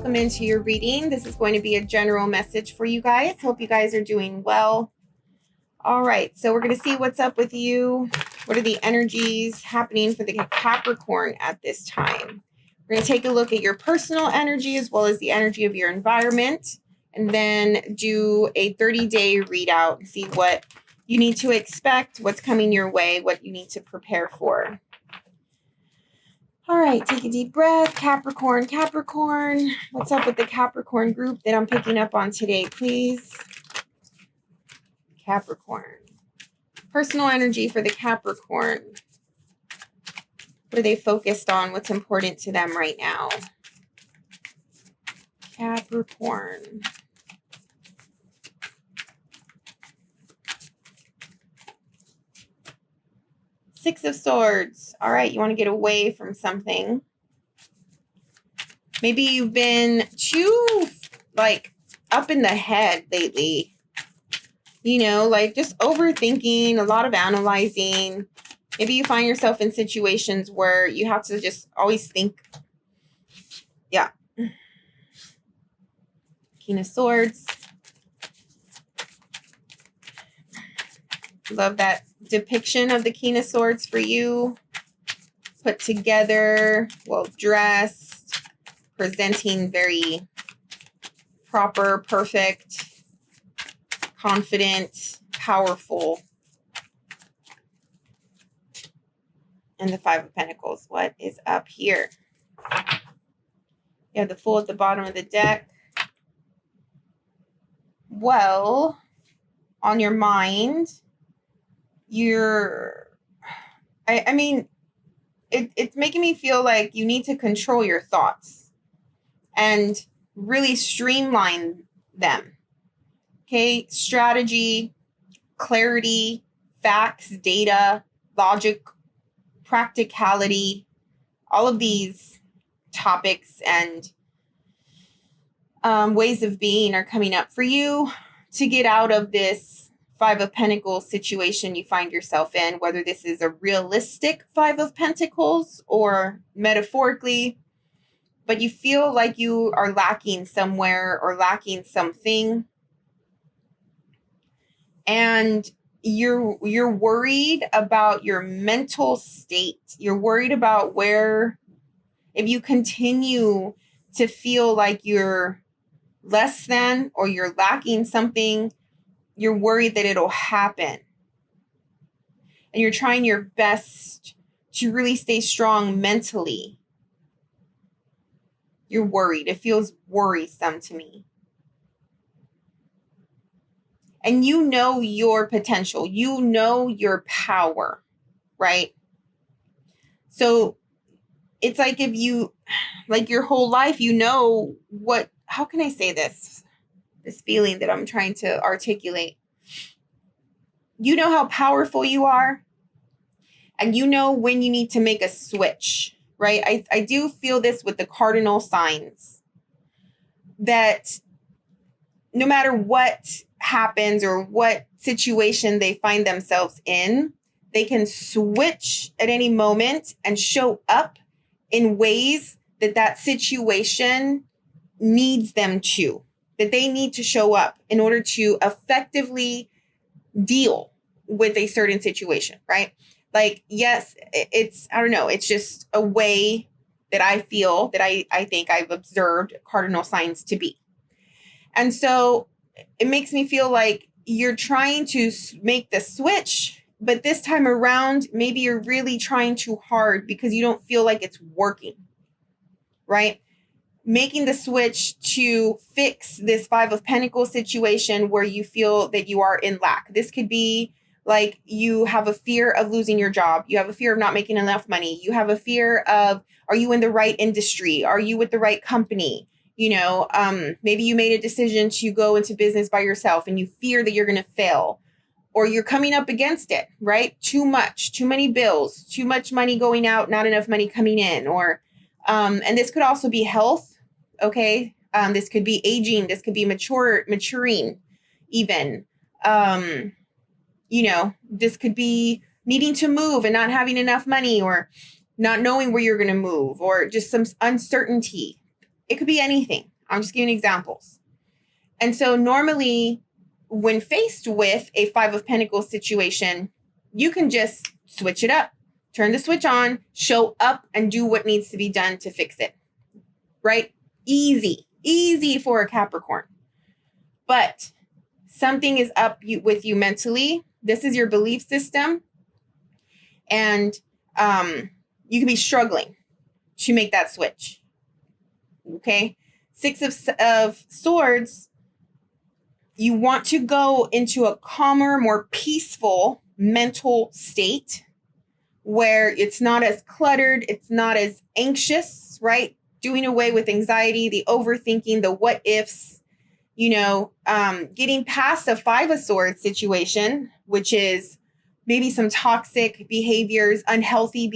welcome into your reading. This is going to be a general message for you guys. Hope you guys are doing well. All right, so we're going to see what's up with you. What are the energies happening for the Capricorn at this time? We're going to take a look at your personal energy as well as the energy of your environment, and then do a 30-day readout and see what you need to expect, what's coming your way, what you need to prepare for. All right, take a deep breath. Capricorn, Capricorn. What's up with the Capricorn group that I'm picking up on today, please? Capricorn. Personal energy for the Capricorn. What are they focused on? What's important to them right now? Capricorn. Six of Swords. All right, you want to get away from something. Maybe you've been too, up in the head lately. You know, just overthinking, a lot of analyzing. Maybe you find yourself in situations where you have to just always think. Yeah. King of Swords. Love that depiction of the King of Swords for you. Put together, well dressed, presenting very proper, perfect, confident, powerful. And the Five of Pentacles. What is up here? You have the Fool at the bottom of the deck. Well, on your mind, it's making me feel like you need to control your thoughts and really streamline them. Okay, strategy, clarity, facts, data, logic, practicality, all of these topics and ways of being are coming up for you to get out of this Five of Pentacles situation you find yourself in, whether this is a realistic Five of Pentacles or metaphorically, but you feel like you are lacking somewhere or lacking something. And you're worried about your mental state. You're worried about where, if you continue to feel like you're less than or you're lacking something, you're worried that it'll happen. And you're trying your best to really stay strong mentally. You're worried. It feels worrisome to me. And you know your potential. You know your power, right? So it's like if you, your whole life, you know what, how can I say this? This feeling that I'm trying to articulate. You know how powerful you are, and you know when you need to make a switch, right? I do feel this with the cardinal signs, that no matter what happens or what situation they find themselves in, they can switch at any moment and show up in ways that situation needs them to. That they need to show up in order to effectively deal with a certain situation, right? Yes, I don't know, it's just a way that I feel that I think I've observed cardinal signs to be. And so it makes me feel like you're trying to make the switch, but this time around, maybe you're really trying too hard because you don't feel like it's working, right? Making the switch to fix this Five of Pentacles situation where you feel that you are in lack. This could be like you have a fear of losing your job. You have a fear of not making enough money. You have a fear of, are you in the right industry? Are you with the right company? You know, maybe you made a decision to go into business by yourself and you fear that you're going to fail, or you're coming up against it, right? Too many bills, too much money going out, not enough money coming in, or, and this could also be health. Okay. This could be aging. This could be maturing even. This could be needing to move and not having enough money, or not knowing where you're going to move, or just some uncertainty. It could be anything. I'm just giving examples. And so normally when faced with a Five of Pentacles situation, you can just switch it up, turn the switch on, show up and do what needs to be done to fix it, right? Easy for a Capricorn. But something is up with you mentally. This is your belief system. And you can be struggling to make that switch. Okay? Six of Swords, you want to go into a calmer, more peaceful mental state where it's not as cluttered, it's not as anxious, right? Doing away with anxiety, the overthinking, the what ifs, getting past a Five of Swords situation, which is maybe some toxic behaviors, unhealthy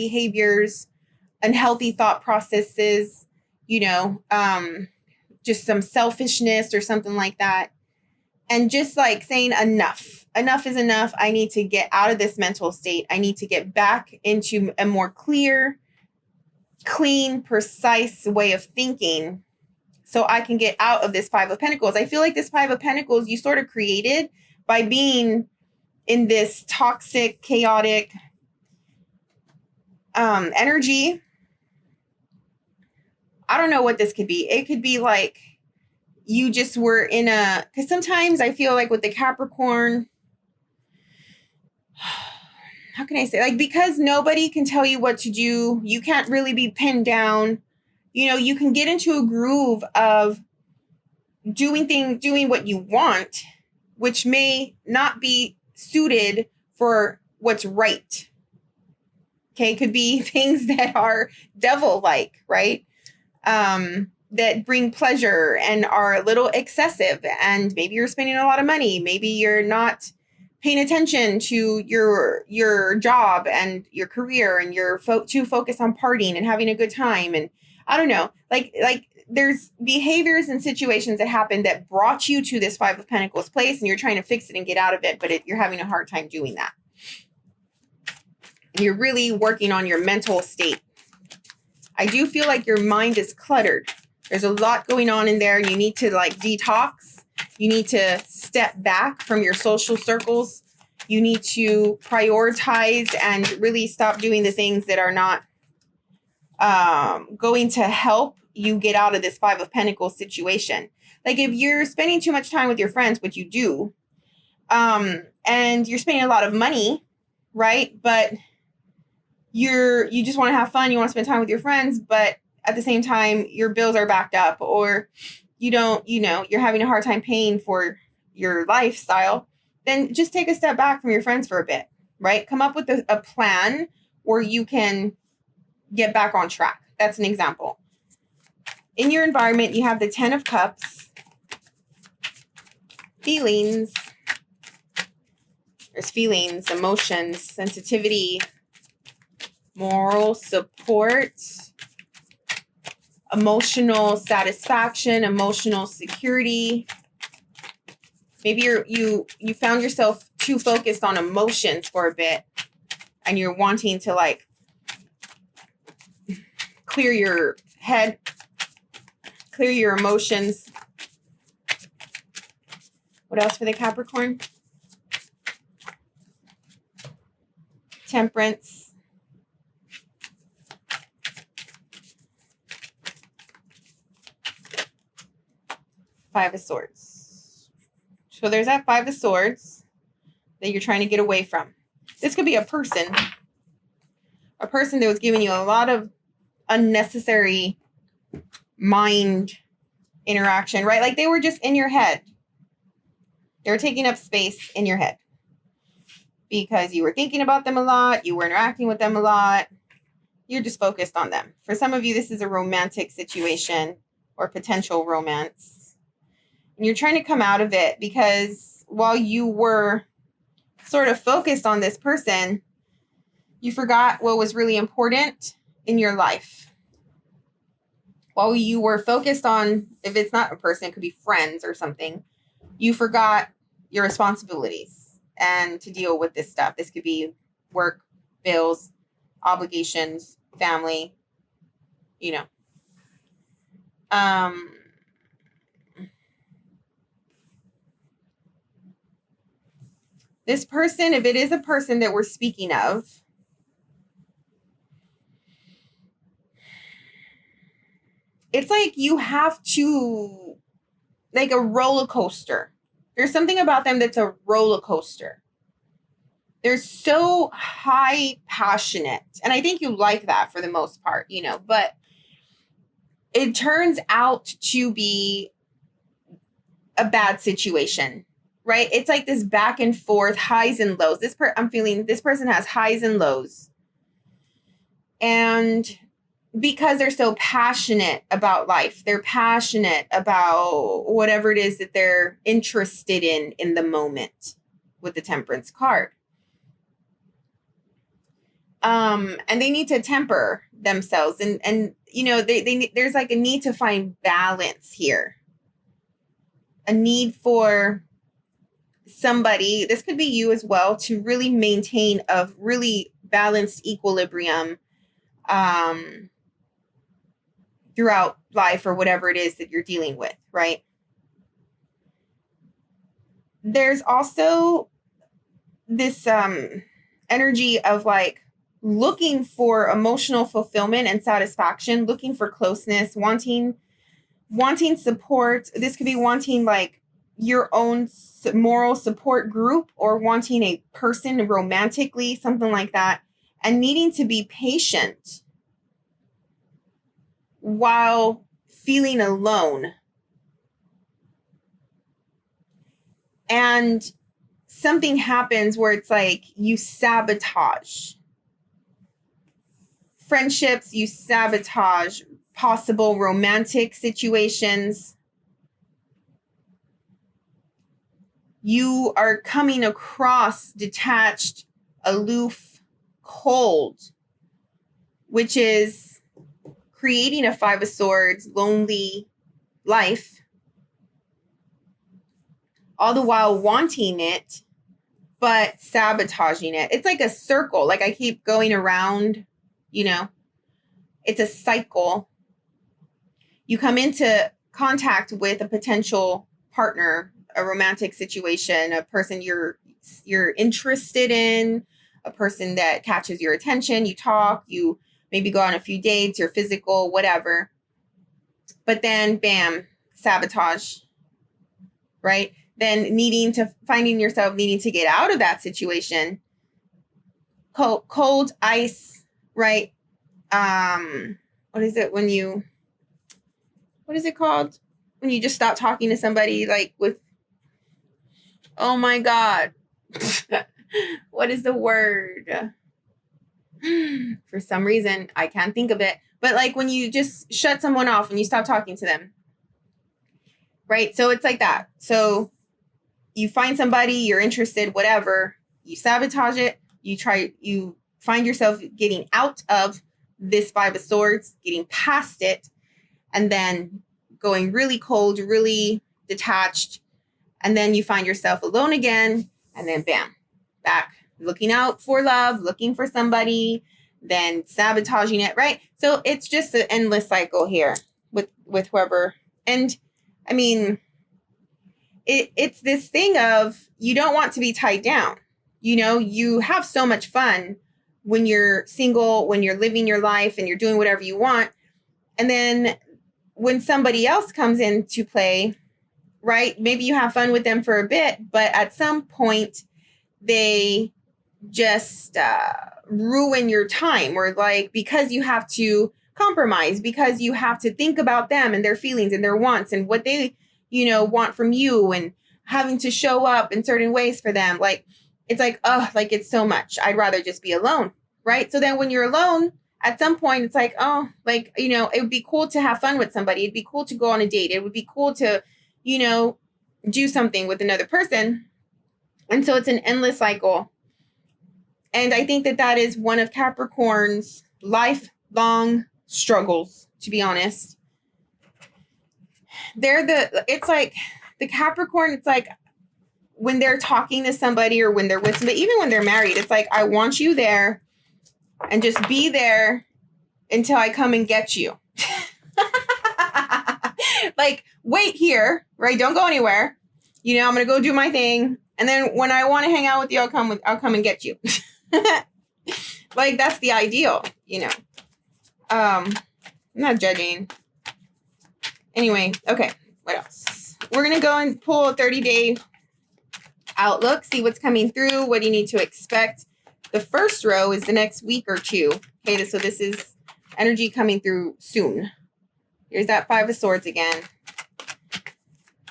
thought processes, just some selfishness or something like that. And just like saying enough is enough. I need to get out of this mental state. I need to get back into a more clear, clean, precise way of thinking so I can get out of this Five of Pentacles. I feel like this Five of Pentacles you sort of created by being in this toxic, chaotic energy. I don't know what this could be. It could be like you just were in because sometimes I feel like with the Capricorn, how can I say, like, because nobody can tell you what to do, you can't really be pinned down. You can get into a groove of doing what you want, which may not be suited for what's right. Okay, it could be things that are devil-like, right? That bring pleasure and are a little excessive, and maybe you're spending a lot of money. Maybe you're not paying attention to your job and your career, and you're too focused on partying and having a good time. And I don't know, like there's behaviors and situations that happen that brought you to this Five of Pentacles place, and you're trying to fix it and get out of it, but you're having a hard time doing that. You're really working on your mental state. I do feel like your mind is cluttered. There's a lot going on in there. You need to detox. You need to step back from your social circles. You need to prioritize and really stop doing the things that are not going to help you get out of this Five of Pentacles situation. Like if you're spending too much time with your friends, which you do, and you're spending a lot of money, right? But you just want to have fun. You want to spend time with your friends, but at the same time, your bills are backed up, or you're having a hard time paying for your lifestyle. Then just take a step back from your friends for a bit, right? Come up with a plan where you can get back on track. That's an example. In your environment, you have the Ten of Cups, feelings. There's feelings, emotions, sensitivity, moral support, emotional satisfaction, emotional security. Maybe you found yourself too focused on emotions for a bit, and you're wanting to clear your head, clear your emotions. What else for the Capricorn? Temperance. Five of Swords. So there's that Five of Swords that you're trying to get away from. This could be a person that was giving you a lot of unnecessary mind interaction, right? Like they were just in your head. They were taking up space in your head because you were thinking about them a lot. You were interacting with them a lot. You're just focused on them. For some of you, this is a romantic situation or potential romance. And you're trying to come out of it because while you were sort of focused on this person, you forgot what was really important in your life. While you were focused on, if it's not a person, it could be friends or something, you forgot your responsibilities and to deal with this stuff. This could be work, bills, obligations, family, This person, if it is a person that we're speaking of, it's like you have to, like a roller coaster. There's something about them that's a roller coaster. They're so high passionate. And I think you like that for the most part, you know, but it turns out to be a bad situation, right? It's like this back and forth, highs and lows. I'm feeling this person has highs and lows. And because they're so passionate about life, they're passionate about whatever it is that they're interested in the moment with the Temperance card. And they need to temper themselves and you know, there's like a need to find balance here. A need for somebody, this could be you as well, to really maintain a really balanced equilibrium throughout life or whatever it is that you're dealing with, right? There's also this energy of like looking for emotional fulfillment and satisfaction, looking for closeness, wanting support. This could be wanting like your own moral support group or wanting a person romantically, something like that, and needing to be patient while feeling alone. And something happens where it's like you sabotage friendships, you sabotage possible romantic situations. You are coming across detached, aloof, cold, which is creating a Five of Swords, lonely life, all the while wanting it, but sabotaging it. It's like a circle. Like I keep going around, you know, it's a cycle. You come into contact with a potential partner, a romantic situation, a person you're interested in, a person that catches your attention. You talk, you maybe go on a few dates, you're physical, whatever. But then, bam, sabotage, right? Then finding yourself needing to get out of that situation. Cold ice, right? What is it what is it called? When you just stop talking to somebody like with, oh my God. What is the word? For some reason, I can't think of it. But like when you just shut someone off and you stop talking to them. Right? So it's like that. So you find somebody, you're interested, whatever, you sabotage it, you find yourself getting out of this Five of Swords, getting past it, and then going really cold, really detached, and then you find yourself alone again, and then bam, back, looking out for love, looking for somebody, then sabotaging it, right? So it's just an endless cycle here with whoever. And I mean, it's this thing of you don't want to be tied down. You know, you have so much fun when you're single, when you're living your life and you're doing whatever you want. And then when somebody else comes into play, right, maybe you have fun with them for a bit, but at some point they just ruin your time, or like, because you have to compromise, because you have to think about them and their feelings and their wants and what they, you know, want from you, and having to show up in certain ways for them. Like, it's like, oh, like it's so much. I'd rather just be alone. Right. So then when you're alone, at some point, it's like, oh, like, you know, it would be cool to have fun with somebody. It'd be cool to go on a date. It would be cool to, you know, do something with another person. And so it's an endless cycle. And I think that is one of Capricorn's lifelong struggles, to be honest. It's like the Capricorn, it's like when they're talking to somebody or when they're with somebody, even when they're married, it's like, I want you there and just be there until I come and get you. Like, wait here, right? Don't go anywhere. You know, I'm going to go do my thing. And then when I want to hang out with you, I'll come and get you. Like, that's the ideal, you know. I'm not judging. Anyway, okay, what else? We're going to go and pull a 30-day outlook, see what's coming through, what do you need to expect. The first row is the next week or two. Okay, so this is energy coming through soon. Here's that Five of Swords again.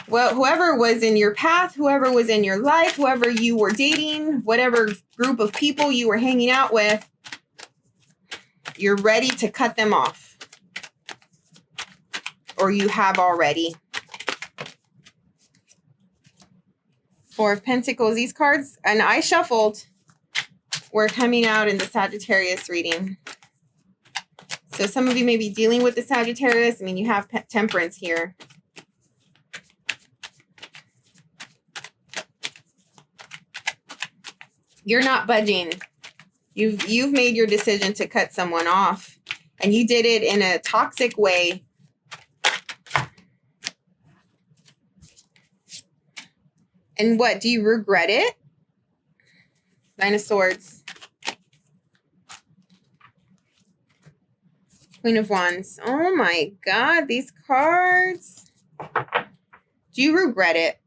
Well, whoever was in your path, whoever was in your life, whoever you were dating, whatever group of people you were hanging out with, you're ready to cut them off. Or you have already. Four of Pentacles. These cards, and I shuffled, were coming out in the Sagittarius reading. So some of you may be dealing with the Sagittarius. I mean, you have Temperance here. You're not budging. You've made your decision to cut someone off, and you did it in a toxic way. And what, do you regret it? Nine of Swords. Queen of Wands. Oh my God, these cards. Do you regret it?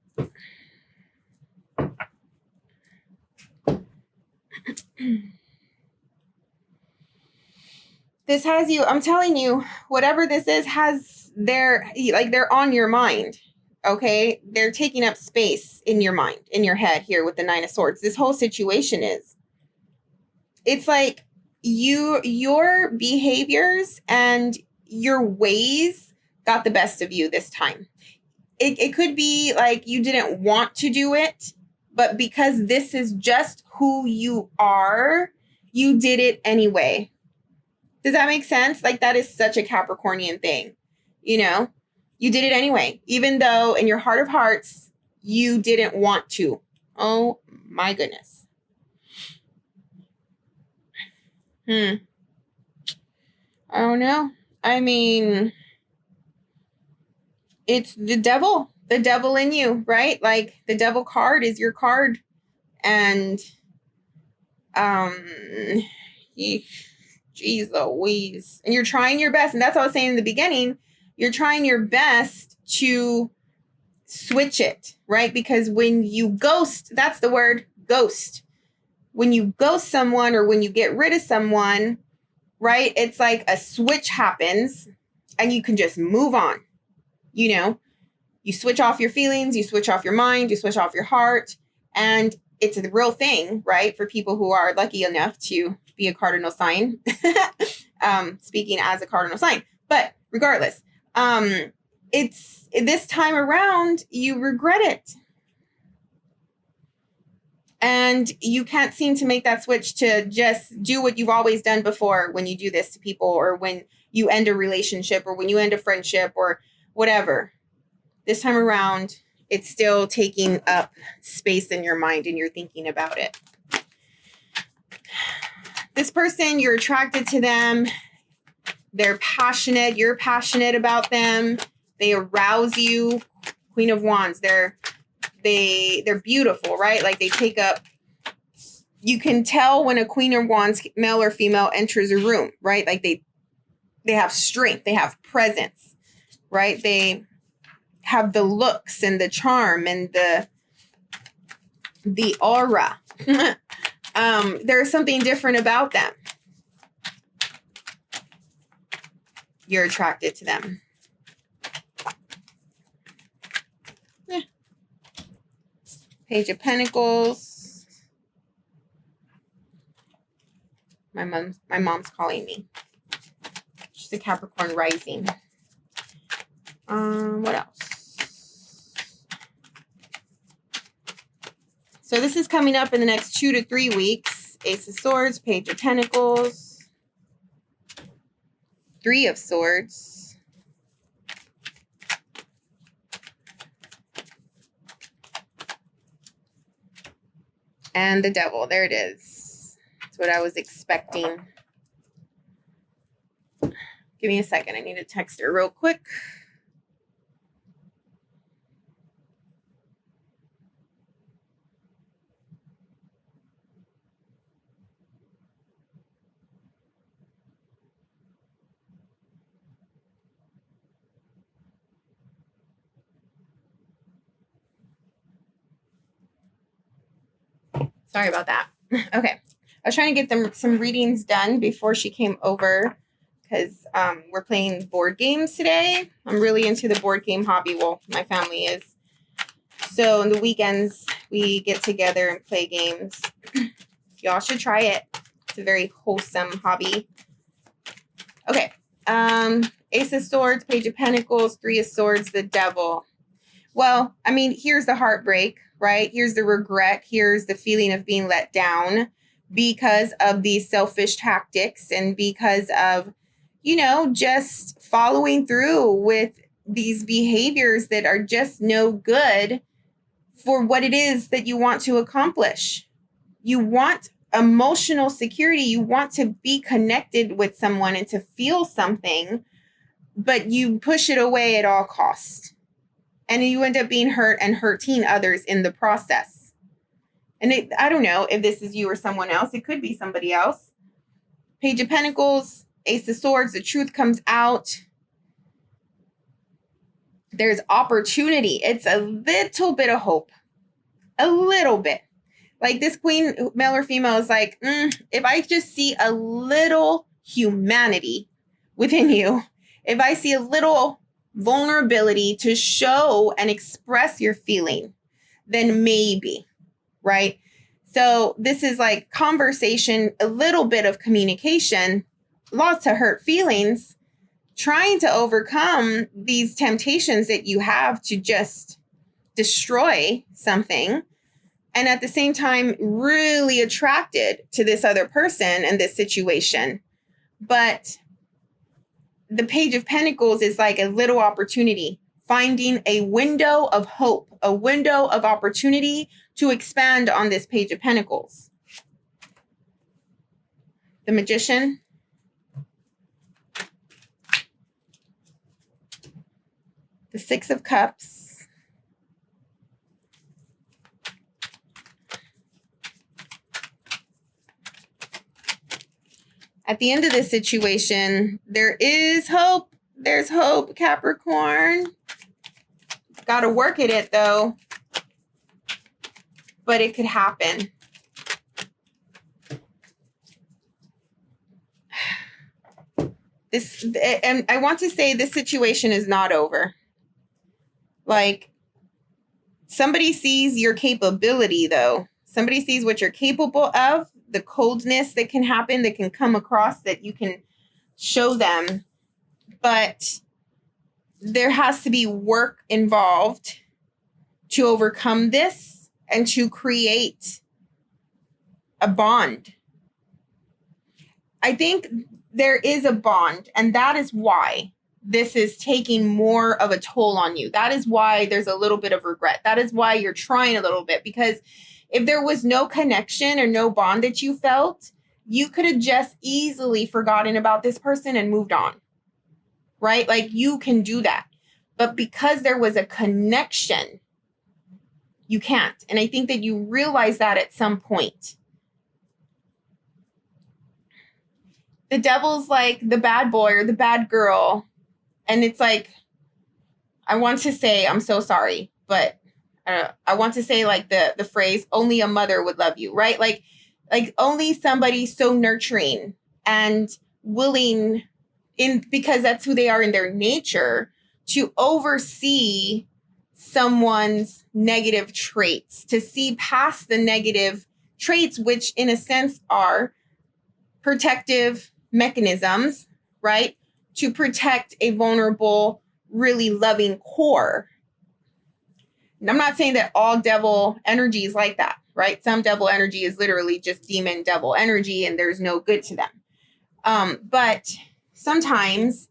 This has you, I'm telling you, whatever this is they're on your mind. Okay? They're taking up space in your mind, in your head here with the Nine of Swords. This whole situation is, it's like your behaviors and your ways got the best of you this time. It could be like you didn't want to do it, but because this is just who you are, you did it anyway. Does that make sense? Like, that is such a Capricornian thing. You know, you did it anyway, even though in your heart of hearts, you didn't want to. Oh my goodness. I don't know. I mean, it's the devil in you, right? Like, the devil card is your card. And, geez Louise. And you're trying your best. And that's what I was saying in the beginning. You're trying your best to switch it, right? Because when you ghost, that's the word, ghost. When you ghost someone or when you get rid of someone, right? It's like a switch happens and you can just move on. You know, you switch off your feelings, you switch off your mind, you switch off your heart. And it's a real thing, right? For people who are lucky enough to be a cardinal sign, speaking as a cardinal sign. But regardless, it's this time around, you regret it. And you can't seem to make that switch to just do what you've always done before when you do this to people, or when you end a relationship, or when you end a friendship, or whatever. This time around, it's still taking up space in your mind and you're thinking about it. This person, you're attracted to them. They're passionate. You're passionate about them. They arouse you. Queen of Wands. They're beautiful, right? Like, they take up, you can tell when a Queen of Wands, male or female, enters a room, right? Like, they have strength. They have presence, right? They have the looks and the charm and the aura. There's something different about them. You're attracted to them. Page of Pentacles. My mom's calling me. She's a Capricorn rising. What else? So this is coming up in the next 2 to 3 weeks. Ace of Swords, Page of Pentacles, Three of Swords, and the Devil. There it is. That's what I was expecting. Give me a second. I need to text her real quick. Sorry about that. Okay. I was trying to get some readings done before she came over because we're playing board games today. I'm really into the board game hobby. Well, my family is. So on the weekends, we get together and play games. Y'all should try it. It's a very wholesome hobby. Okay. Ace of Swords, Page of Pentacles, Three of Swords, the Devil. Well, I mean, here's the heartbreak, right? Here's the regret. Here's the feeling of being let down because of these selfish tactics and because of, you know, just following through with these behaviors that are just no good for what it is that you want to accomplish. You want emotional security. You want to be connected with someone and to feel something, but you push it away at all costs. And you end up being hurt and hurting others in the process. And I don't know if this is you or someone else. It could be somebody else. Page of Pentacles, Ace of Swords, the truth comes out. There's opportunity. It's a little bit of hope. A little bit. Like this queen, male or female, is like, if I just see a little humanity within you, if I see a little vulnerability to show and express your feeling, then maybe, right? So this is like conversation, a little bit of communication, lots of hurt feelings, trying to overcome these temptations that you have to just destroy something. And at the same time, really attracted to this other person and this situation. But the Page of Pentacles is like a little opportunity, finding a window of hope, a window of opportunity to expand on this Page of Pentacles. The Magician. The Six of Cups. At the end of this situation, there is hope. There's hope, Capricorn. Got to work at it, though. But it could happen. And I want to say this situation is not over. Like, somebody sees your capability, though. Somebody sees what you're capable of, the coldness that can happen, that can come across, that you can show them. But there has to be work involved to overcome this and to create a bond. I think there is a bond, and that is why this is taking more of a toll on you. That is why there's a little bit of regret. That is why you're trying a little bit, because if there was no connection or no bond that you felt, you could have just easily forgotten about this person and moved on, right? Like, you can do that. But because there was a connection, you can't. And I think that you realize that at some point. The Devil's like the bad boy or the bad girl. And it's like, I want to say, I'm so sorry, but I want to say like the phrase, only a mother would love you, right? Like only somebody so nurturing and willing, because that's who they are in their nature, to oversee someone's negative traits, to see past the negative traits, which in a sense are protective mechanisms, right? To protect a vulnerable, really loving core. And I'm not saying that all devil energy is like that, right? Some devil energy is literally just demon devil energy and there's no good to them. But sometimes,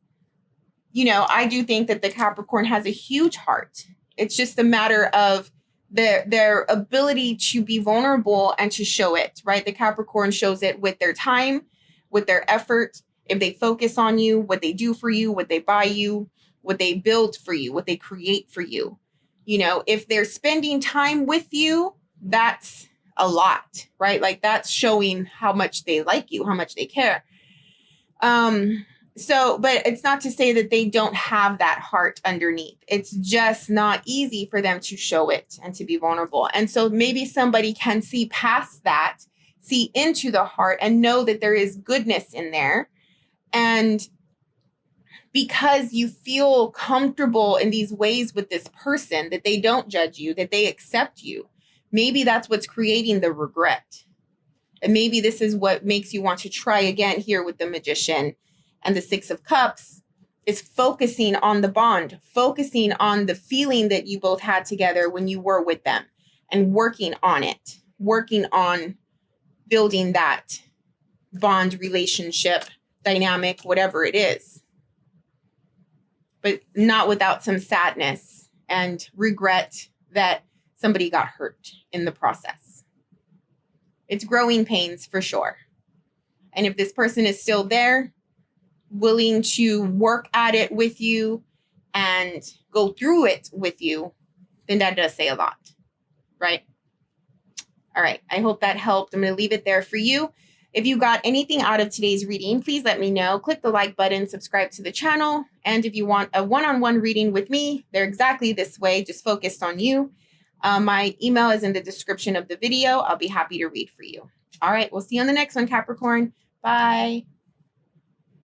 you know, I do think that the Capricorn has a huge heart. It's just a matter of their ability to be vulnerable and to show it, right? The Capricorn shows it with their time, with their effort. If they focus on you, what they do for you, what they buy you, what they build for you, what they create for you. You know, if they're spending time with you, that's a lot, right? Like, that's showing how much they like you, how much they care. So, but it's not to say that they don't have that heart underneath. It's just not easy for them to show it and to be vulnerable. And so maybe somebody can see past that, see into the heart and know that there is goodness in there. And because you feel comfortable in these ways with this person, that they don't judge you, that they accept you, maybe that's what's creating the regret. And maybe this is what makes you want to try again here with the Magician and the Six of Cups, is focusing on the bond, focusing on the feeling that you both had together when you were with them, and working on it, working on building that bond, relationship, dynamic, whatever it is. But not without some sadness and regret that somebody got hurt in the process. It's growing pains for sure. And if this person is still there, willing to work at it with you and go through it with you, then that does say a lot, right? All right. I hope that helped. I'm going to leave it there for you. If you got anything out of today's reading, please let me know. Click the like button, subscribe to the channel. And if you want a one-on-one reading with me, they're exactly this way, just focused on you. My email is in the description of the video. I'll be happy to read for you. All right. We'll see you on the next one, Capricorn. Bye.